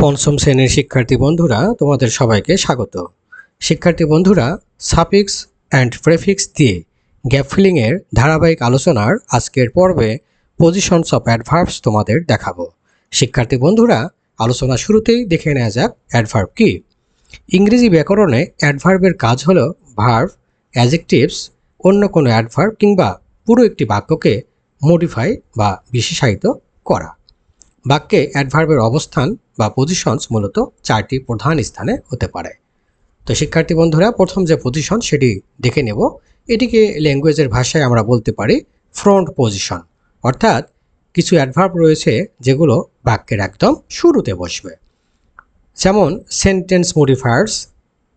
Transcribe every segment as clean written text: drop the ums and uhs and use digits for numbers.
পঞ্চম শ্রেণীর শিক্ষার্থী বন্ধুরা তোমাদের সবাইকে স্বাগত। শিক্ষার্থী বন্ধুরা, সাফিক্স অ্যান্ড প্রেফিক্স দিয়ে গ্যাপ ফিলিং এর ধারাবাহিক আলোচনার আজকের পর্বে পজিশনস অফ অ্যাডভার্বস তোমাদের দেখাবো। শিক্ষার্থী বন্ধুরা, আলোচনা শুরুতেই দেখে নেওয়া যাক অ্যাডভার্ব কি। ইংরেজি ব্যাকরণে অ্যাডভার্বের কাজ হলো ভার্ব, অ্যাডজেক্টিভস, অন্য কোনো অ্যাডভার্ব কিংবা পুরো একটি বাক্যকে মডিফাই বা বিশেষায়িত করা। বাক্যে অ্যাডভার্বের অবস্থান বা পজিশনস মূলত চারটি প্রধান স্থানে হতে পারে। তো শিক্ষার্থী বন্ধুরা, প্রথম যে পজিশন সেটি দেখে নেব। এটিকে ল্যাঙ্গুয়েজের ভাষায় আমরা বলতে পারি ফ্রন্ট পজিশন, অর্থাৎ কিছু অ্যাডভার্ব রয়েছে যেগুলো বাক্যের একদম শুরুতে বসবে, যেমন সেন্টেন্স মডিফায়ার্স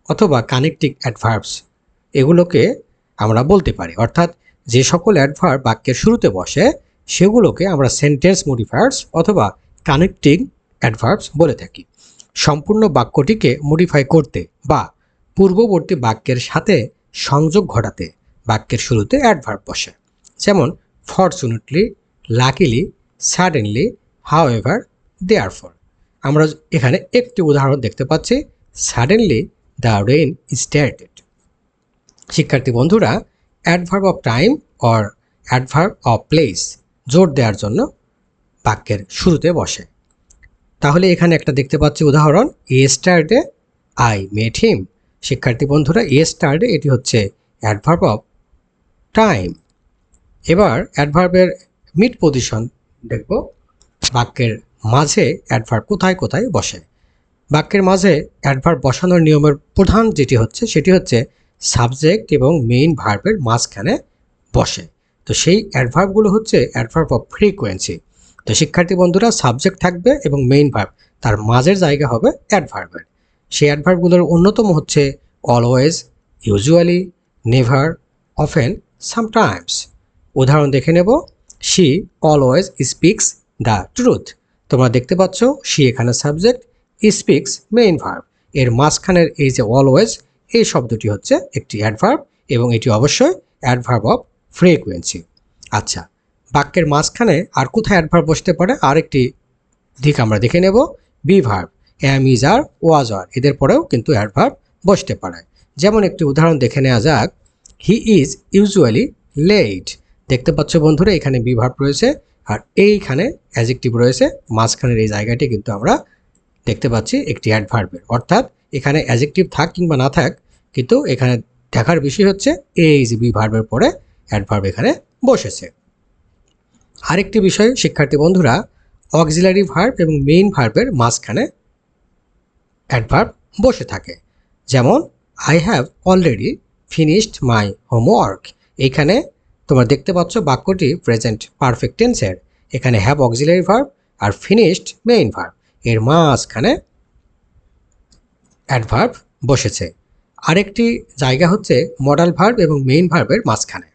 অথবা কানেক্টিং অ্যাডভার্বস। এগুলোকে আমরা বলতে পারি, অর্থাৎ যে সকল অ্যাডভার্ব বাক্যের শুরুতে বসে সেগুলোকে আমরা সেন্টেন্স মডিফায়ার্স অথবা কানেক্টিং অ্যাডভার্বস বলে থাকি। সম্পূর্ণ বাক্যটিকে মডিফাই করতে বা পূর্ববর্তী বাক্যের সাথে সংযোগ ঘটাতে বাক্যের শুরুতে অ্যাডভার্ব বসে, যেমন fortunately, luckily, suddenly, however, therefore. আমরা এখানে একটি উদাহরণ দেখতে পাচ্ছি, সাডেনলি দ্য রেইন স্টার্টেড। শিক্ষার্থী বন্ধুরা, adverb of time or adverb of place জোর দেওয়ার জন্য বাক্যের শুরুতে বসে। তাহলে এখানে একটা দেখতে পাচ্ছি উদাহরণ, ইয়েস্টারডে আই মেট হিম। শিক্ষার্থী বন্ধুরা, ইয়েস্টারডে এটি হচ্ছে অ্যাডভার্ব অফ টাইম। এবার অ্যাডভার্বের মিড পজিশন দেখব। বাক্যের মাঝে অ্যাডভার্ব কোথায় কোথায় বসে। বাক্যের মাঝে অ্যাডভার্ব বসানোর নিয়মের প্রধান যেটি হচ্ছে সেটি হচ্ছে সাবজেক্ট এবং মেইন ভার্বের মাঝখানে বসে। তো সেই অ্যাডভার্বগুলো হচ্ছে অ্যাডভার্ব অফ ফ্রিকোয়েন্সি। তো শিক্ষার্থী বন্ধুরা, সাবজেক্ট থাকবে এবং মেইন ভার্ব, তার মাঝের জায়গা হবে অ্যাডভার্বের। সেই অ্যাডভার্বগুলোর অন্যতম হচ্ছে always, usually, never, often, sometimes. উদাহরণ দেখে নেব, she always speaks the truth. তোমরা দেখতে পাচ্ছ শি এখানে সাবজেক্ট, স্পিক্স মেইন ভার্ব, এর মাঝখানের এই যে অলওয়েজ, এই শব্দটি হচ্ছে একটি অ্যাডভার্ব এবং এটি অবশ্যই অ্যাডভার্ব অফ ফ্রিকোয়েন্সি। আচ্ছা, বাক্যের মাঝখানে আর কোথায় অ্যাডভার্ব বসতে পারে আরেকটি দিক আমরা দেখে নেব, বি ভার্ব, অ্যাম, ইজ, আর, ওয়াজ, আর, এদের পরেও কিন্তু অ্যাডভার্ব বসতে পারে। যেমন একটি উদাহরণ দেখে নেওয়া যাক, হি ইজ ইউজুয়ালি লেট। দেখতে পাচ্ছ বন্ধুরা, এখানে বি ভার্ব রয়েছে আর এইখানে অ্যাডজেক্টিভ রয়েছে, মাঝখানের এই জায়গাটি কিন্তু আমরা দেখতে পাচ্ছি একটি অ্যাডভার্বের, অর্থাৎ এখানে অ্যাডজেক্টিভ থাক কিংবা না থাক, কিন্তু এখানে দেখার বিষয় হচ্ছে এই যে বি ভার্বের পরে অ্যাডভার্ব এখানে বসেছে। আরেকটি বিষয় শিক্ষার্থী বন্ধুরা, অক্সিলারি ভার্ব এবং মেইন ভার্বের মাঝখানে অ্যাডভার্ব বসে থাকে, যেমন I have already finished my homework. এইখানে তোমরা দেখতে পাচ্ছ বাক্যটি প্রেজেন্ট পারফেক্ট টেন্সের, এখানে have auxiliary verb R finished main verb, এর মাঝখানে অ্যাডভার্ব বসেছে। আরেকটি জায়গা হচ্ছে মডাল ভার্ব এবং মেইন ভার্বের মাঝখানে।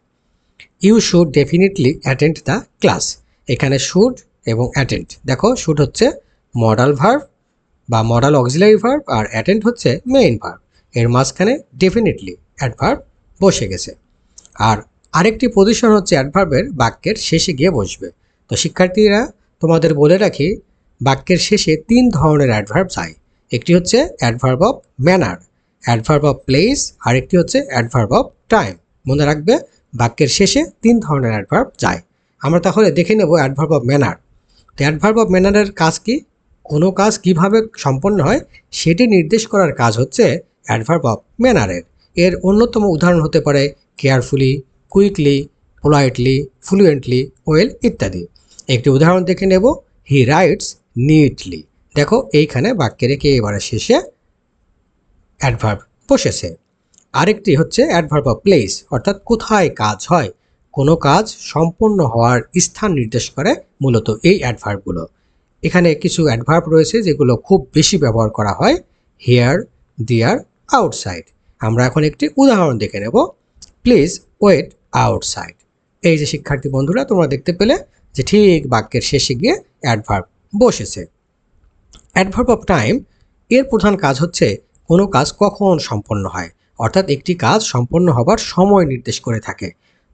You should definitely attend the class. এখানে শুড এবং অ্যাটেন্ড, দেখো শুড হচ্ছে মডাল ভার্ব বা মডাল অক্সিলারি ভার্ব আর অ্যাটেন্ড হচ্ছে মেইন ভার্ব, এর মাঝখানে ডেফিনেটলি অ্যাডভার্ব বসে গেছে। আর আরেকটি পজিশন হচ্ছে অ্যাডভার্বের বাক্যের শেষে গিয়ে বসবে। তো শিক্ষার্থীরা, তোমাদের বলে রাখি, বাক্যের শেষে তিন ধরনের অ্যাডভার্ব যায়। একটি হচ্ছে adverb of manner, adverb of place, আরেকটি হচ্ছে অ্যাডভার্ব অফ টাইম। মনে রাখবে, বাক্যের শেষে তিন ধরনের অ্যাডভার্ব যায়। আমরা তাহলে দেখে নেব অ্যাডভার্ব অফ ম্যানার। তো অ্যাডভার্ব অফ ম্যানারের কাজ কি? কোনো কাজ কিভাবে সম্পন্ন হয় সেটি নির্দেশ করার কাজ হচ্ছে অ্যাডভার্ব অফ ম্যানারের। এর অন্যতম উদাহরণ হতে পারে carefully, quickly, politely, fluently, well ইত্যাদি। একটি উদাহরণ দেখে নেব, হি রাইটস নিটলি। দেখো এইখানে বাক্যের একেবারে শেষে অ্যাডভার্ব বসেছে। আরেকটি হচ্ছে অ্যাডভার্ব অফ প্লেস, অর্থাৎ কোথায় কাজ হয়, কোনো কাজ সম্পন্ন হওয়ার স্থান নির্দেশ করে মূলত এই অ্যাডভার্বগুলো। এখানে কিছু অ্যাডভার্ব রয়েছে যেগুলো খুব বেশি ব্যবহার করা হয়, হিয়ার, দিয়ার, আউটসাইড। আমরা এখন একটি উদাহরণ দেখে নেব, প্লিজ ওয়েট আউটসাইড। এই যে শিক্ষার্থী বন্ধুরা, তোমরা দেখতে পেলে যে ঠিক বাক্যের শেষে গিয়ে অ্যাডভার্ব বসেছে। অ্যাডভার্ব অফ টাইম, এর প্রধান কাজ হচ্ছে কোনো কাজ কখন সম্পন্ন হয়, অর্থাৎ একটি কাজ সম্পন্ন হবার সময় নির্দেশ করে থাকে।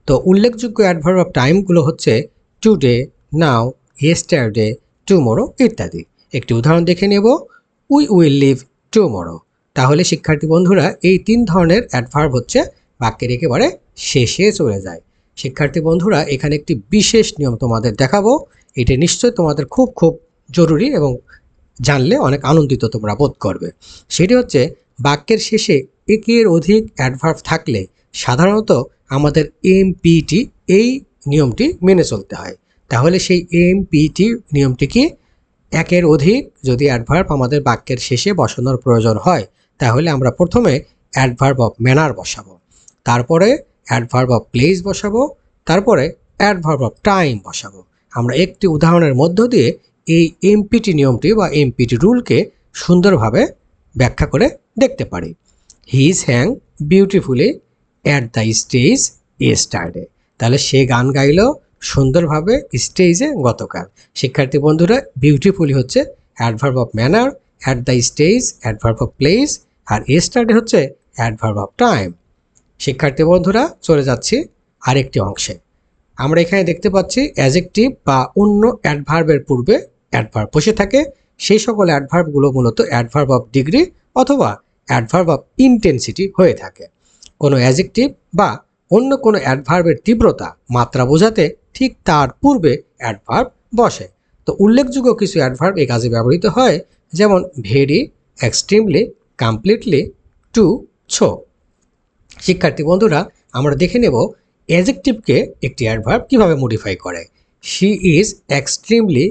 তো উল্লেখযোগ্য অ্যাডভার্ব অফ টাইমগুলো হচ্ছে টুডে, নাও, ইয়েস্টারডে, টুমোরো ইত্যাদি। একটি উদাহরণ দেখে নেব, উই উইল লিভ টুমরো। তাহলে শিক্ষার্থী বন্ধুরা এই 3 ধরনের অ্যাডভার্ব হচ্ছে বাক্যের একেবারে শেষে চলে যায়। শিক্ষার্থী বন্ধুরা এখানে একটি বিশেষ নিয়ম তোমাদের দেখাবো, এটা নিশ্চয়ই তোমাদের খুব খুব জরুরি এবং জানলে অনেক আনন্দিত তোমরা বোধ করবে। সেটি হচ্ছে বাক্যের শেষে একের অধিক অ্যাডভার্ব থাকলে সাধারণত আমাদের এমপিটি এই নিয়মটি মেনে চলতে হয়। তাহলে সেই এমপিটি নিয়মটি কি? একের অধিক যদি অ্যাডভার্ব আমাদের বাক্যের শেষে বসানোর প্রয়োজন হয় তাহলে আমরা প্রথমে অ্যাডভার্ব অফ ম্যানার বসাবো, তারপরে অ্যাডভার্ব অফ প্লেস বসাবো, তারপরে অ্যাডভার্ব অফ টাইম বসাবো। আমরা একটি উদাহরণের মধ্য দিয়ে এই এমপিটি নিয়মটি বা এমপিটি রুলকে সুন্দরভাবে ব্যাখ্যা করে দেখতে পারি। He hang beautifully at the stage yesterday. তাহলে সে গান গাইল সুন্দরভাবে স্টেজে গতকাল। শিক্ষার্থী বন্ধুরা বিউটিফুলি হচ্ছে adverb of manner, at the stage adverb of place, আর ইয়েস্টারডে হচ্ছে অ্যাডভার্ব অফ টাইম। শিক্ষার্থী বন্ধুরা চলে যাচ্ছি আরেকটি অংশে। আমরা এখানে দেখতে পাচ্ছি অ্যাডজেক্টিভ বা অন্য অ্যাডভার্বের পূর্বে অ্যাডভার্ব বসে থাকে। সেই সকল অ্যাডভার্বগুলো মূলত অ্যাডভার্ব অফ ডিগ্রি অথবা অ্যাডভার্ব অফ ইন্টেন্সিটি হয়ে থাকে। কোনো অ্যাডজেক্টিভ বা অন্য কোনো অ্যাডভার্বের তীব্রতা মাত্রা বোঝাতে ঠিক তার পূর্বে অ্যাডভার্ব বসে। তো উল্লেখযোগ্য কিছু অ্যাডভার্ব এই কাজে ব্যবহৃত হয়, যেমন ভেরি, এক্সট্রিমলি, কমপ্লিটলি, টু, ছো। শিক্ষার্থী বন্ধুরা আমরা দেখে নেব অ্যাডজেক্টিভকে একটি অ্যাডভার্ব কিভাবে মডিফাই করে। She is extremely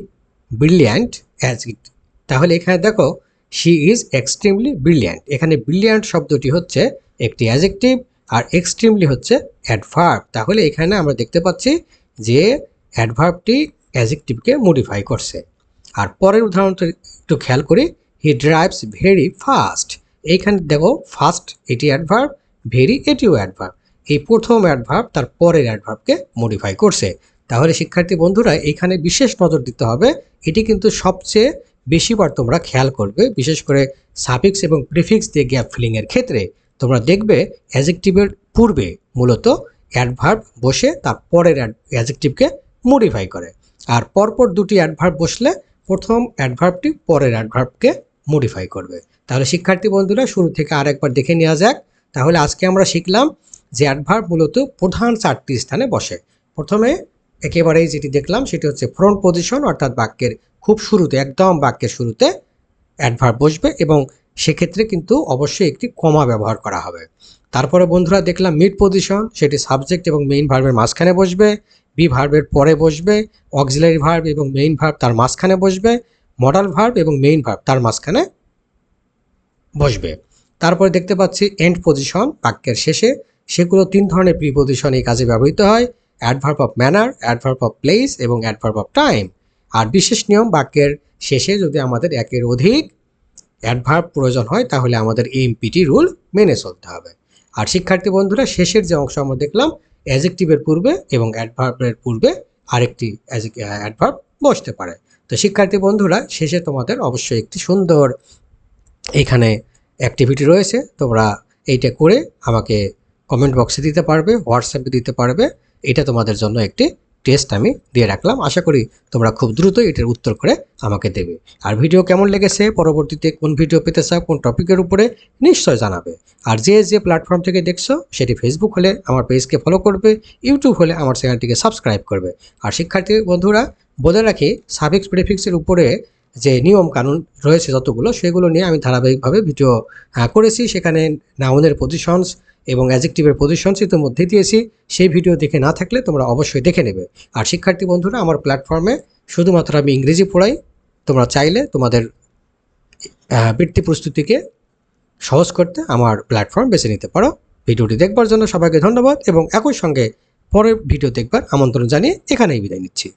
brilliant as it. তাহলে এখানে দেখো শি ইজ এক্সট্রিমলি ব্রিলিয়ান্ট, এখানে ব্রিলিয়ান্ট শব্দটি হচ্ছে একটি অ্যাডজেক্টিভ আর এক্সট্রিমলি হচ্ছে অ্যাডভার্ব। তাহলে এখানে আমরা দেখতে পাচ্ছি যে অ্যাডভার্বটি অ্যাডজেক্টিভকে মডিফাই করছে। আর পরের উদাহরণটা একটু খেয়াল করি, হি ড্রাইভস ভেরি ফাস্ট। এইখানে দেখো ফাস্ট এটি অ্যাডভার্ব, ভেরি এটিও অ্যাডভার্ব। এই প্রথম অ্যাডভার্ব তার পরের অ্যাডভার্বকে মডিফাই করছে। তাহলে শিক্ষার্থী বন্ধুরা এখানে বিশেষ নজর দিতে হবে, এটি কিন্তু সবচেয়ে বেশিবার তোমরা খেয়াল করবে, বিশেষ করে সাফিক্স এবং প্রিফিক্স দিয়ে গ্যাপ ফিলিংয়ের ক্ষেত্রে তোমরা দেখবে অ্যাডজেক্টিভের পূর্বে মূলত অ্যাডভার্ব বসে তার পরের অ্যাডজেক্টিভকে মডিফাই করে। আর পরপর দুটি অ্যাডভার্ব বসলে প্রথম অ্যাডভার্বটি পরের অ্যাডভার্বকে মডিফাই করবে। তাহলে শিক্ষার্থী বন্ধুরা শুরু থেকে আরেকবার দেখে নেওয়া যাক। তাহলে আজকে আমরা শিখলাম যে অ্যাডভার্ব মূলত প্রধান 4টি স্থানে বসে। প্রথমে একেবারেই যেটি দেখলাম সেটি হচ্ছে ফ্রন্ট পজিশন, অর্থাৎ বাক্যের খুব শুরুতে, একদম বাক্যের শুরুতে অ্যাডভার্ব বসবে এবং সেক্ষেত্রে কিন্তু অবশ্যই একটি কমা ব্যবহার করা হবে। তারপরে বন্ধুরা দেখলাম মিড পজিশন, সেটি সাবজেক্ট এবং মেইন ভার্বের মাঝখানে বসবে, বি ভার্বের পরে বসবে, অক্সিলারি ভার্ব এবং মেইন ভার্ব তার মাঝখানে বসবে, মডাল ভার্ব এবং মেইন ভার্ব তার মাঝখানে বসবে। তারপরে দেখতে পাচ্ছি এন্ড পজিশন, বাক্যের শেষে, সেগুলো 3 ধরনের প্রিপজিশন এই কাজে ব্যবহৃত হয়, adverb of manner, adverb of place এবং অ্যাডভার্ব অফ টাইম। আর বিশেষ নিয়ম, বাক্যের শেষে যদি আমাদের একের অধিক অ্যাডভার্ব প্রয়োজন হয় তাহলে আমাদের এমপিটি রুল মেনে চলতে হবে। আর শিক্ষার্থী বন্ধুরা শেষের যে অংশ আমরা দেখলাম অ্যাডজেক্টিভের পূর্বে এবং অ্যাডভার্বের পূর্বে আরেকটি অ্যাডভার্ব বসতে পারে। তো শিক্ষার্থী বন্ধুরা শেষে তোমাদের অবশ্যই একটি সুন্দর এখানে অ্যাক্টিভিটি রয়েছে, তোমরা এইটা করে আমাকে কমেন্ট বক্সে দিতে পারবে, হোয়াটসঅ্যাপে দিতে পারবে। এটা তোমাদের জন্য একটি টেস্ট আমি দিয়ে রাখলাম, আশা করি তোমরা খুব দ্রুতই এটার উত্তর করে আমাকে দেবে। আর ভিডিও কেমন লেগেছে, পরবর্তীতে কোন ভিডিও পেতে চাও, কোন টপিকের উপরে নিশ্চয় জানাবে। আর যে যে প্ল্যাটফর্ম থেকে দেখছো সেটি ফেসবুক হলে আমার পেজকে ফলো করবে, ইউটিউব হলে আমার চ্যানেলটিকে সাবস্ক্রাইব করবে। আর শিক্ষার্থী বন্ধুরা বলে রাখি সাফিক্স প্রিফিক্সের উপরে যে নিয়ম কানুন রয়েছে যতগুলো, সেগুলো নিয়ে আমি ধারাবাহিকভাবে ভিডিও করেছি। সেখানে নাউনের পজিশনস এবং অ্যাডজেক্টিভের পজিশনস ইতিমধ্যে দিয়েছি, সেই ভিডিও দেখে না থাকলে তোমরা অবশ্যই দেখে নেবে। আর শিক্ষার্থী বন্ধুরা আমার প্ল্যাটফর্মে শুধুমাত্র আমি ইংরেজি পড়াই, তোমরা চাইলে তোমাদের বৃত্তি প্রস্তুতিকে সহজ করতে আমার প্ল্যাটফর্ম বেছে নিতে পারো। ভিডিওটি দেখবার জন্য সবাইকে ধন্যবাদ এবং একই সঙ্গে পরের ভিডিও দেখবার আমন্ত্রণ জানিয়ে এখানেই বিদায় নিচ্ছি।